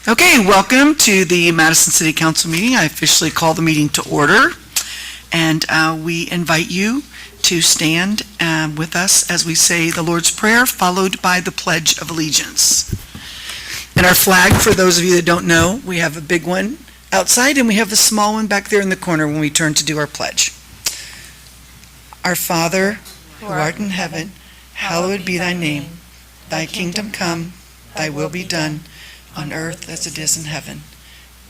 Okay, welcome to the Madison City Council meeting. I officially call the meeting to order, and we invite you to stand with us as we say the Lord's Prayer, followed by the Pledge of Allegiance. And our flag, for those of you that don't know, we have a big one outside, and we have a small one back there in the corner when we turn to do our pledge. Our Father, who art in heaven, hallowed be thy name. Thy kingdom come, thy will be done, on earth as it is in heaven.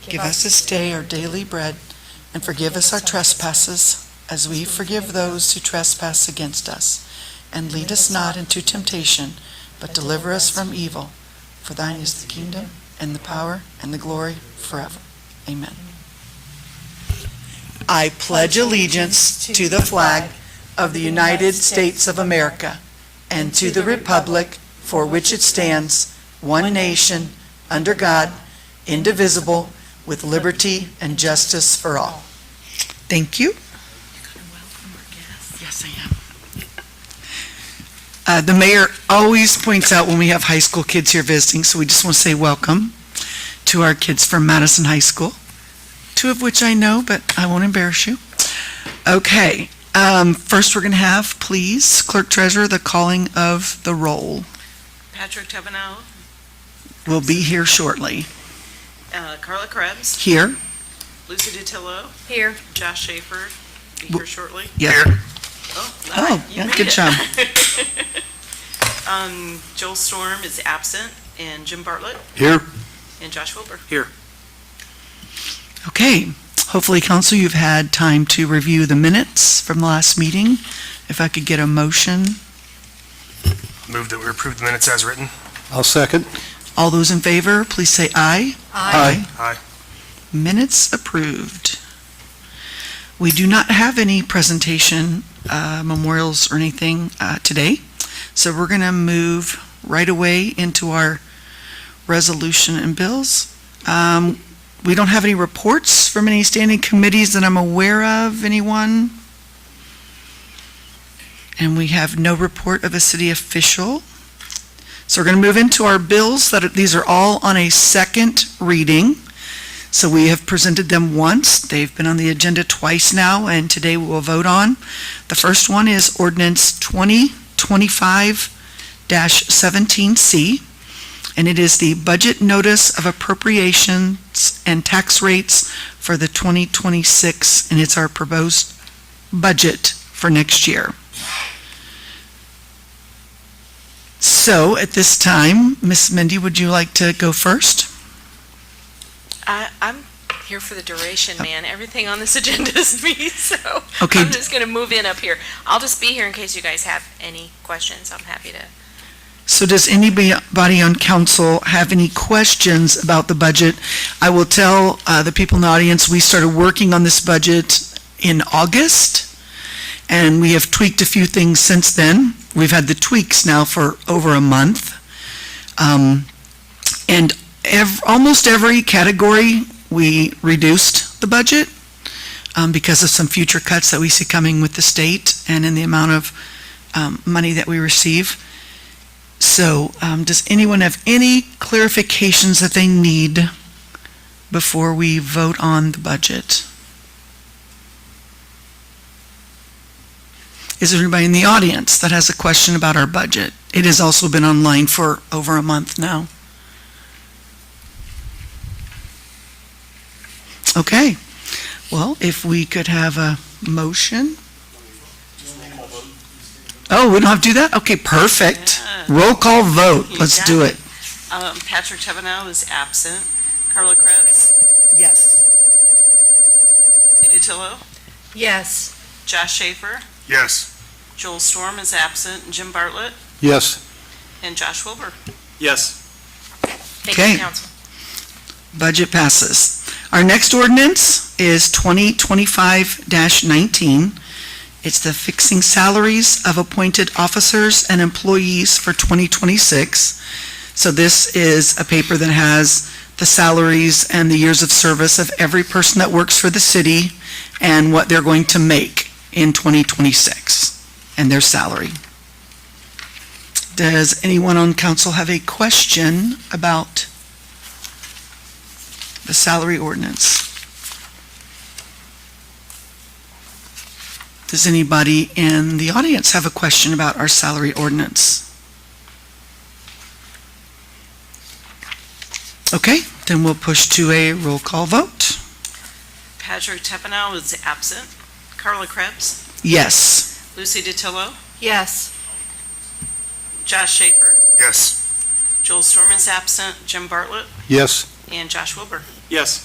Give us this day our daily bread, and forgive us our trespasses, as we forgive those who trespass against us. And lead us not into temptation, but deliver us from evil. For thine is the kingdom, and the power, and the glory forever. Amen. I pledge allegiance to the flag of the United States of America, and to the republic for which it stands, one nation, under God, indivisible, with liberty and justice for all. Thank you. You're going to welcome our guests? Yes, I am. The mayor always points out when we have high school kids here visiting, so we just want to say welcome to our kids from Madison High School, two of which I know, but I won't embarrass you. Okay, first we're going to have, please, Clerk Treasurer, the calling of the roll. Patrick Tevenow. Will be here shortly. Carla Krebs. Here. Lucy Dutillo. Here. Josh Schaefer. Be here shortly. Yes. Oh, yeah, good job. Joel Storm is absent, and Jim Bartlett. Here. And Josh Wilbur. Here. Okay. Hopefully, Council, you've had time to review the minutes from the last meeting. If I could get a motion. Move that we approve the minutes as written. I'll second. All those in favor, please say aye. Aye. Aye. Minutes approved. We do not have any presentation, memorials or anything today, so we're going to move right away into our resolution and bills. We don't have any reports from any standing committees that I'm aware of. Anyone? And we have no report of a city official. So we're going to move into our bills. These are all on a second reading. So we have presented them once. They've been on the agenda twice now, and today we will vote on. The first one is ordinance 2025-17C, and it is the budget notice of appropriations and tax rates for the 2026, and it's our proposed budget for next year. So at this time, Ms. Mindy, would you like to go first? I'm here for the duration, man. Everything on this agenda is me, so Okay. I'm just going to move in up here. I'll just be here in case you guys have any questions. I'm happy to. So does anybody on council have any questions about the budget? I will tell the people in the audience, we started working on this budget in August, and we have tweaked a few things since then. We've had the tweaks now for over a month. And almost every category we reduced the budget because of some future cuts that we see coming with the state and in the amount of money that we receive. So does anyone have any clarifications that they need before we vote on the budget? Is there anybody in the audience that has a question about our budget? It has also been online for over a month now. Okay. Well, if we could have a motion. Oh, we don't have to do that? Okay, perfect. Yeah. Roll call vote. You Let's got do it. Patrick Tevenow is absent. Carla Krebs. Yes. Lucy Dutillo. Yes. Josh Schaefer. Yes. Joel Storm is absent, and Jim Bartlett. Yes. And Josh Wilbur. Yes. Thank Okay. you, Council. Budget passes. Our next ordinance is 2025-19. It's the fixing salaries of appointed officers and employees for 2026. So this is a paper that has the salaries and the years of service of every person that works for the city and what they're going to make in 2026 and their salary. Does anyone on council have a question about the salary ordinance. Does anybody in the audience have a question about our salary ordinance? Okay, then we'll push to a roll call vote. Patrick Tepanow is absent. Carla Krebs, Yes. Lucy DiTillo, Yes. Josh Schaefer, Yes. Joel Storman's absent, Jim Bartlett, Yes. and Josh Wilbur. Yes.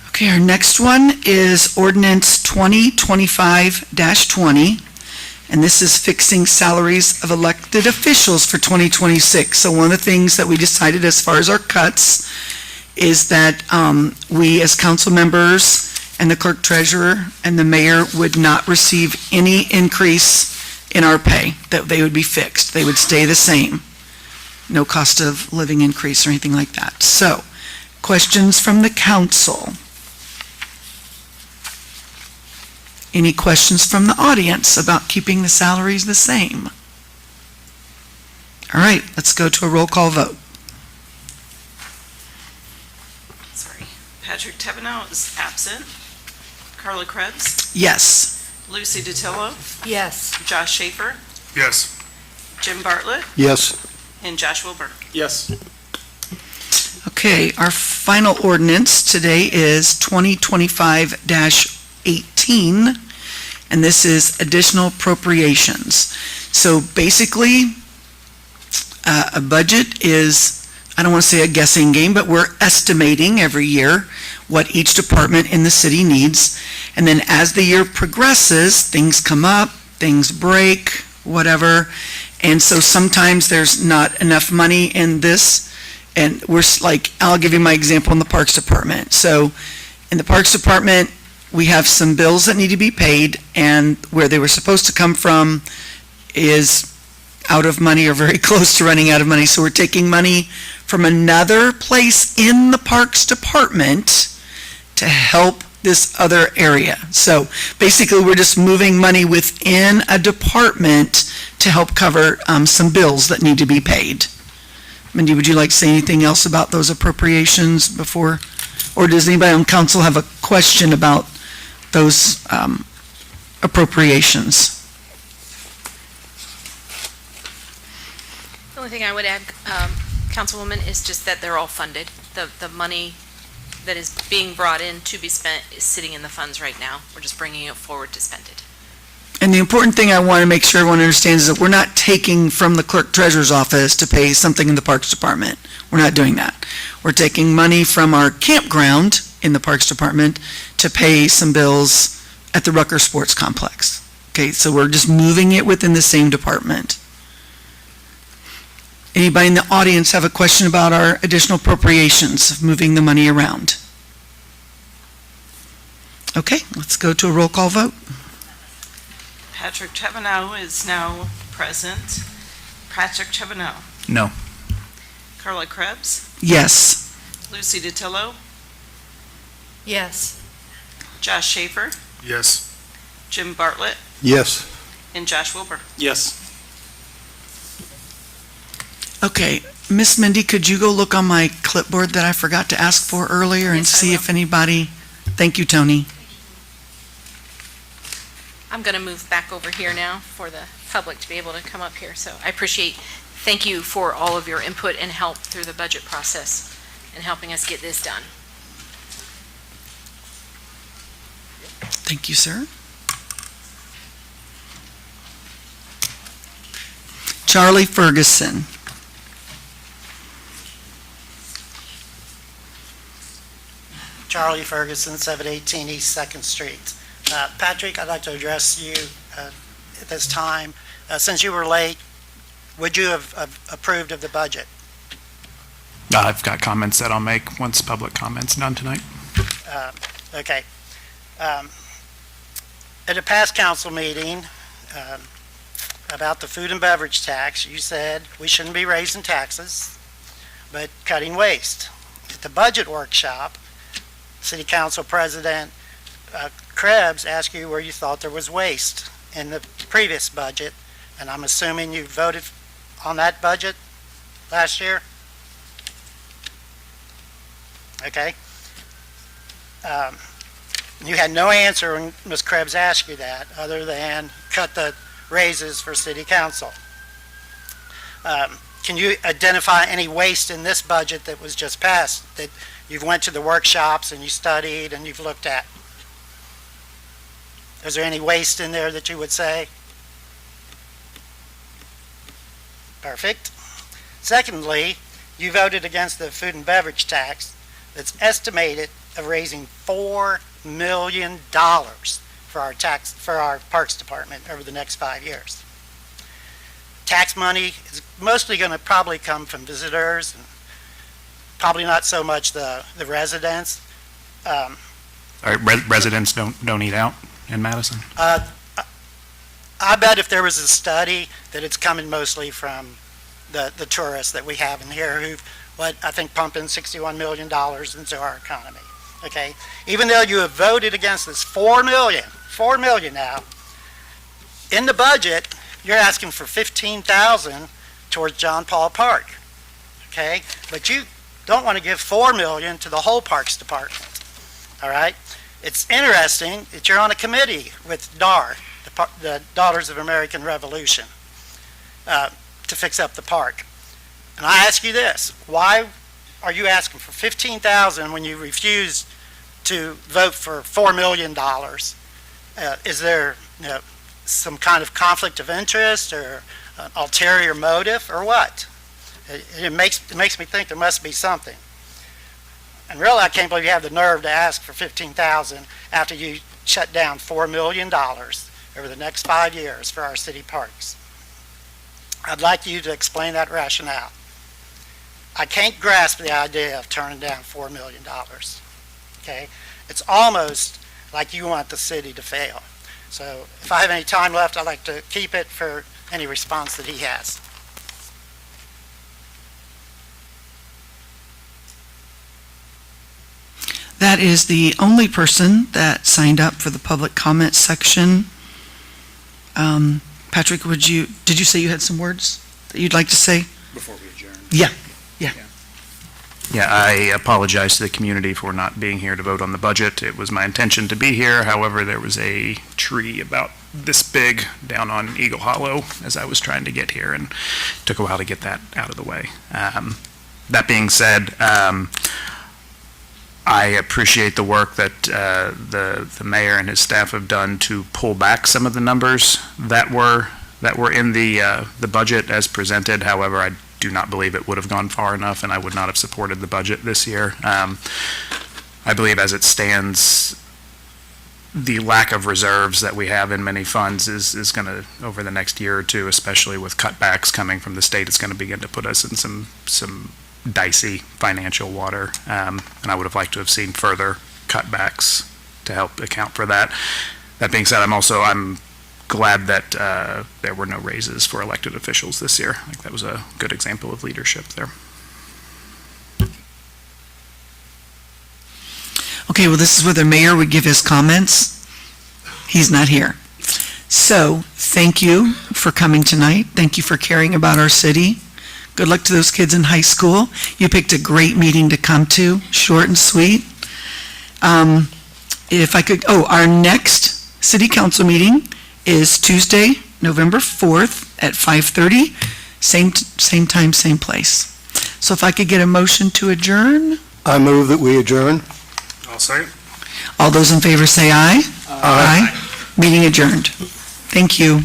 Okay, our next one is ordinance 2025-20, and this is fixing salaries of elected officials for 2026. So one of the things that we decided as far as our cuts is that we as council members and the clerk treasurer and the mayor would not receive any increase in our pay, that they would be fixed. They would stay the same. No cost of living increase or anything like that. So, questions from the council? Any questions from the audience about keeping the salaries the same? All right, let's go to a roll call vote. Sorry. Patrick Tepanow is absent. Carla Krebs, Yes. Lucy DiTillo, Yes. Josh Schaefer, Yes. Jim Bartlett, Yes. and Josh Wilbur. Yes. Okay, our final ordinance today is 2025-18, and this is additional appropriations. So basically, a budget is, I don't want to say a guessing game, but we're estimating every year what each department in the city needs. And then as the year progresses, things come up, things break, whatever. And so sometimes there's not enough money in this. And I'll give you my example in the Parks Department. So in the Parks Department, we have some bills that need to be paid, and where they were supposed to come from is out of money or very close to running out of money. So we're taking money from another place in the Parks Department to help this other area. So basically, we're just moving money within a department to help cover some bills that need to be paid. Mindy, would you like to say anything else about those appropriations before? Or does anybody on council have a question about those appropriations? The only thing I would add, Councilwoman, is just that they're all funded. The money that is being brought in to be spent is sitting in the funds right now. We're just bringing it forward to spend it. And the important thing I want to make sure everyone understands is that we're not taking from the clerk treasurer's office to pay something in the Parks Department. We're not doing that. We're taking money from our campground in the Parks Department to pay some bills at the Rucker Sports Complex. Okay, so we're just moving it within the same department. Anybody in the audience have a question about our additional appropriations of moving the money around? Okay, let's go to a roll call vote. Patrick Tepanow is now present. Patrick Tepanow, No. Carla Krebs, Yes. Lucy DiTillo, Yes. Josh Schaefer, Yes. Jim Bartlett, Yes. and Josh Wilbur. Yes. Okay, Miss Mindy, could you go look on my clipboard that I forgot to ask for earlier and Yes, I see will. if anybody, thank you, Tony. I'm going to move back over here now for the public to be able to come up here. So thank you for all of your input and help through the budget process and helping us get this done. Thank you, sir. Charlie Ferguson. Charlie Ferguson, 718 East 2nd Street. Patrick, I'd like to address you at this time. Since you were late, would you have approved of the budget? I've got comments that I'll make once public comment's done tonight. Okay. At a past council meeting about the food and beverage tax, you said we shouldn't be raising taxes, but cutting waste. At the budget workshop, City Council President Krebs asked you where you thought there was waste in the previous budget, and I'm assuming you voted on that budget last year? okay? You had no answer when Ms. Krebs asked you that, other than cut the raises for city council. Can you identify any waste in this budget that was just passed, that you've went to the workshops and you studied and you've looked at? Is there any waste in there that you would say? Perfect. Secondly, you voted against the food and beverage tax that's estimated of raising $4 million for our Parks Department over the next 5 years. Tax money is mostly going to probably come from visitors, and probably not so much the residents. All right, residents don't eat out in Madison? I bet if there was a study that it's coming mostly from the tourists that we have in here who, I think, pump in $61 million into our economy. Okay, even though you have voted against this $4 million now, in the budget, you're asking for $15,000 towards John Paul Park. Okay, but you don't want to give $4 million to the whole Parks Department. All right, it's interesting that you're on a committee with DAR, the Daughters of American Revolution, to fix up the park. And I ask you this: why are you asking for $15,000 when you refuse to vote for $4 million? Is there some kind of conflict of interest or an ulterior motive, or what? It makes me think there must be something. And really, I can't believe you have the nerve to ask for $15,000 after you shut down $4 million over the next 5 years for our city parks. I'd like you to explain that rationale. I can't grasp the idea of turning down $4 million. Okay? It's almost like you want the city to fail. So if I have any time left, I'd like to keep it for any response that he has. That is the only person that signed up for the public comment section. Patrick, did you say you had some words that you'd like to say? Before we adjourn. Yeah, I apologize to the community for not being here to vote on the budget. It was my intention to be here. However, there was a tree about this big down on Eagle Hollow as I was trying to get here, and it took a while to get that out of the way. That being said, I appreciate the work that the mayor and his staff have done to pull back some of the numbers that were in the budget as presented. However, I do not believe it would have gone far enough, and I would not have supported the budget this year. I believe as it stands, the lack of reserves that we have in many funds is going to, over the next year or two, especially with cutbacks coming from the state, it's going to begin to put us in some dicey financial water. And I would have liked to have seen further cutbacks to help account for that. That being said, I'm glad that there were no raises for elected officials this year. I think that was a good example of leadership there. Okay, well, this is where the mayor would give his comments. He's not here. So, thank you for coming tonight. Thank you for caring about our city. Good luck to those kids in high school. You picked a great meeting to come to, short and sweet. Our next city council meeting is Tuesday, November 4th at 5:30, same time, same place. So if I could get a motion to adjourn? I move that we adjourn. I'll second. All those in favor say aye. Aye. Meeting adjourned. Thank you.